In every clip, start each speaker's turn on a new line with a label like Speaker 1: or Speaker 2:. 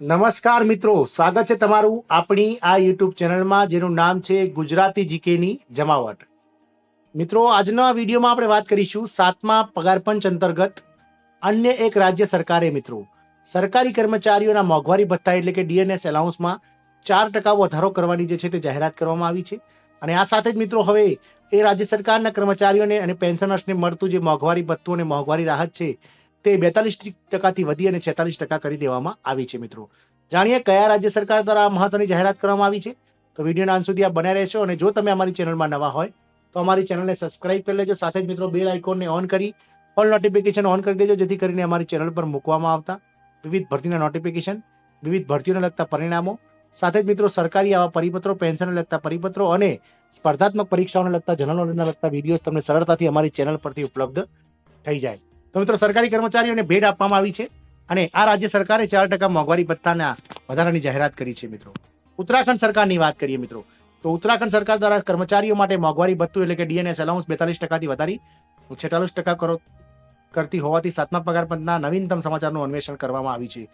Speaker 1: નમસ્કાર મિત્રો, સ્વાગત છે તમારું આપણી આ યુટ્યુબ ચેનલમાં જેનું નામ છે ગુજરાતી જીકેની જમાવટ. મિત્રો, આજના વિડીયોમાં આપણે વાત કરીશું 7મા પગાર પંચ અંતર્ગત અન્ય એક રાજ્ય સરકારે મિત્રો સરકારી કર્મચારીઓના મોંઘવારી ભથ્થા એટલે કે ડીએનએસ એલાઉન્સમાં 4% વધારો કરવાની જે છે તે જાહેરાત કરવામાં આવી છે. અને આ સાથે જ મિત્રો હવે એ રાજ્ય સરકારના કર્મચારીઓને અને પેન્શનર્સને મળતું જે મોંઘવારી ભથ્થું અને મોંઘવારી રાહત છે તે 42% વધી અને 46% કરી દેવામાં આવી છે. મિત્રો, જાણીએ કયા રાજ્ય સરકાર દ્વારા આ મહત્વની જાહેરાત કરવામાં આવી છે. તો વિડીયોના અંત સુધી આપ બન્યા રહેશો અને જો તમે અમારી ચેનલમાં નવા હોય તો અમારી ચેનલને સબસ્ક્રાઇબ કરી લેજો. સાથે જ મિત્રો બેલ આઇકોનને ઓન કરી ઓલ નોટિફિકેશન ઓન કરી દેજો, જેથી કરીને અમારી ચેનલ પર મૂકવામાં આવતા વિવિધ ભરતીના નોટિફિકેશન, વિવિધ ભરતીઓને લગતા પરિણામો, સાથે જ મિત્રો સરકારી આવા પરિપત્રો, પેન્શનને લગતા પરિપત્રો અને સ્પર્ધાત્મક પરીક્ષાઓને લગતા જનરલ લગતા વિડીયોઝ તમને સરળતાથી અમારી ચેનલ પરથી ઉપલબ્ધ થઈ જાય. તો મિત્રો, સરકારી કર્મચારીઓને ભેટ આપવામાં આવી છે અને આ રાજ્ય સરકારે 4% મોંઘવારી ભથ્થાના વધારાની જાહેરાત કરી છે. મિત્રો, ઉત્તરાખંડ સરકારની વાત કરીએ મિત્રો, તો ઉત્તરાખંડ સરકાર દ્વારા કર્મચારીઓ માટે મોંઘવારી ભથ્થું એટલે કે ડીએનએસ એલાઉન્સ 42%થી વધારી 46% કરતી હોવાથી 7મા પગાર પંચના નવીનતમ સમાચારનું અન્વેષણ કરવામાં આવ્યું છે.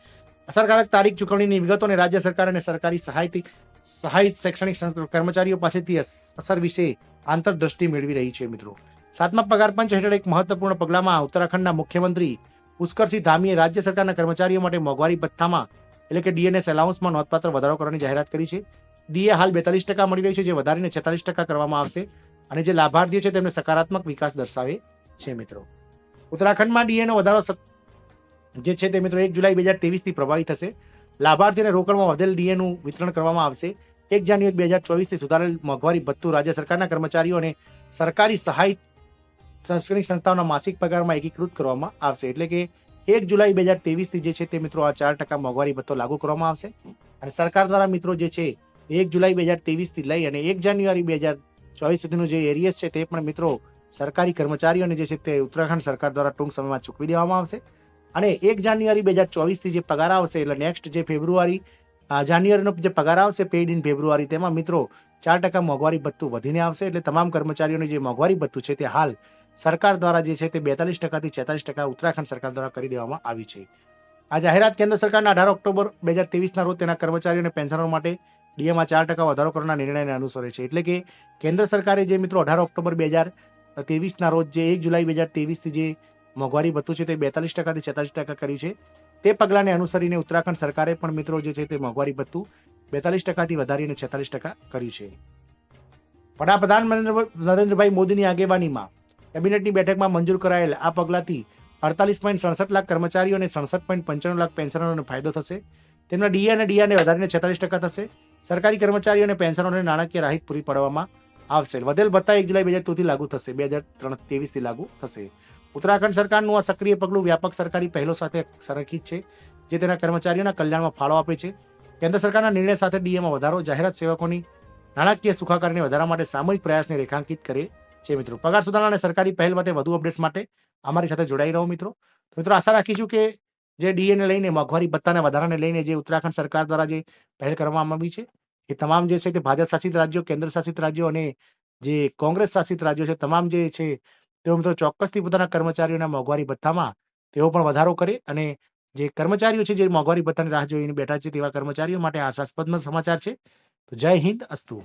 Speaker 1: અસરકારક તારીખ ચૂકવણીની વિગતોને રાજ્ય સરકાર અને સરકારી સહાયિત શૈક્ષણિક કર્મચારીઓ પાસેથી અસર વિશે આંતરદ્રષ્ટિ મેળવી રહી છે. મિત્રો, 7મા પગાર પંચ હેઠળ એક મહત્વપૂર્ણ પગલામાં ઉત્તરાખંડના મુખ્યમંત્રી પુષ્કરસિંહ ધામીએ રાજ્ય સરકારના કર્મચારીઓ માટે મોંઘવારી ભથ્થામાં એટલે કે ડીએનએસ એલાઉન્સમાં નોંધપાત્ર વધારો કરવાની જાહેરાત કરી છે. ડીએ હાલ 42% મળી રહ્યું છે, જે વધારીને 46% કરવામાં આવશે અને જે લાભાર્થીઓ છે તેમને સકારાત્મક વિકાસ દર્શાવે છે. મિત્રો, ઉત્તરાખંડમાં ડીએનો વધારો જે છે તે મિત્રો 1 જુલાઈ 2023 થી પ્રભાવી થશે. લાભાર્થીઓને રોકડમાં વધેલ ડીએનું વિતરણ કરવામાં આવશે. 1 જાન્યુઆરી 2024 થી સુધારેલ મોંઘવારી ભથ્થું રાજ્ય સરકારના કર્મચારીઓ અને સરકારી સહાયિત શૈક્ષણિક સંસ્થાઓના માસિક પગારમાં એકીકૃત કરવામાં આવશે. એટલે કે 1 જુલાઈ 2023 થી જે છે તે મિત્રો આ 4% મોંઘવારી ભથ્થો લાગુ કરવામાં આવશે અને સરકાર દ્વારા મિત્રો જે છે 1 જુલાઈ 2023 થી લઈ અને 1 જાન્યુઆરી 2024 સુધીનું જે એરિયસ છે તે પણ મિત્રો સરકારી કર્મચારીઓને જે છે તે ઉત્તરાખંડ સરકાર દ્વારા ટૂંક સમયમાં ચૂકવી દેવામાં આવશે અને 1 જાન્યુઆરી 2024 થી જે પગાર આવશે એટલે નેક્સ્ટ જે જાન્યુઆરીનો જે પગાર આવશે પેઇડ ઇન ફેબ્રુઆરી, તેમાં મિત્રો 4% મોંઘવારી ભથ્થું વધીને આવશે. એટલે તમામ કર્મચારીઓને જે મોંઘવારી ભથ્થું છે તે હાલ સરકાર દ્વારા જે છે તે 42% થી 46% ઉત્તરાખંડ સરકાર દ્વારા કરી દેવામાં આવી છે. આ જાહેરાત કેન્દ્ર સરકારના 18 ઓક્ટોબર 2023 ના રોજ તેના કર્મચારીઓ અને પેન્શનરો માટે ડીએમાં 4% વધારો કરવાના નિર્ણયને અનુસરે છે. એટલે કે કેન્દ્ર સરકારે જે મિત્રો 18 ઓક્ટોબર 2023 ના રોજ જે 1 જુલાઈ 2023 થી જે મોંઘવારી ભથ્થું છે તે 42% થી 46% કર્યું છે, તે પગલાને અનુસરીને ઉત્તરાખંડ સરકારે પણ મિત્રો જે છે તે મોંઘવારી ભથ્થું 42% થી વધારીને 46% કર્યું છે. વડાપ્રધાન નરેન્દ્રભાઈ મોદીની આગેવાનીમાં કેબિનેટની બેઠકમાં મંજૂર કરાયેલ આ પગલાથી 48.67 લાખ કર્મચારીઓ અને 67.95 લાખ પેન્શનરોને ફાયદો થશે. તેમના ડીએ અને ડીઆરને વધારીને 46% થશે. સરકારી કર્મચારીઓ અને પેન્શનરોને નાણાકીય રાહત પૂરી પાડવામાં આવશે. વધેલ ભથ્થા 1 જુલાઈ 2023 થી લાગુ થશે, 2023 થી લાગુ થશે. ઉત્તરાખંડ સરકારનું આ સક્રિય પગલું વ્યાપક સરકારી પહેલો સાથે સંરેખિત છે, જે તેના કર્મચારીઓના કલ્યાણમાં ફાળો આપે છે. કેન્દ્ર સરકારના નિર્ણય સાથે ડીએમાં વધારો જાહેરાત સેવકોની નાણાકીય સુખાકારીને વધારવા માટે સામૂહિક પ્રયાસને રેખાંકિત કરે છે. મિત્રો, પગાર સુધારણા અને સરકારી પહેલ માટે વધુ અપડેટ્સ માટે અમારી સાથે જોડાઈ રહો. મિત્રો, આશા રાખીશું કે જે ડીએને લઈને મોંઘવારી ભથ્થાના વધારાને લઈને જે ઉત્તરાખંડ સરકાર દ્વારા જે પહેલ કરવામાં આવી છે એ તમામ જે છે તે ભાજપ શાસિત રાજ્યો, કેન્દ્ર શાસિત રાજ્યો અને જે કોંગ્રેસ શાસિત રાજ્યો છે તમામ જે છે તેઓ મિત્રો ચોક્કસથી પોતાના કર્મચારીઓના મોંઘવારી ભથ્થામાં તેઓ પણ વધારો કરે અને જે કર્મચારીઓ છે જે મોંઘવારી ભથ્થાની રાહ જોઈને બેઠા છે તેવા કર્મચારીઓ માટે આશાસ્પદ સમાચાર છે. તો જય હિન્દ, અસ્તુ.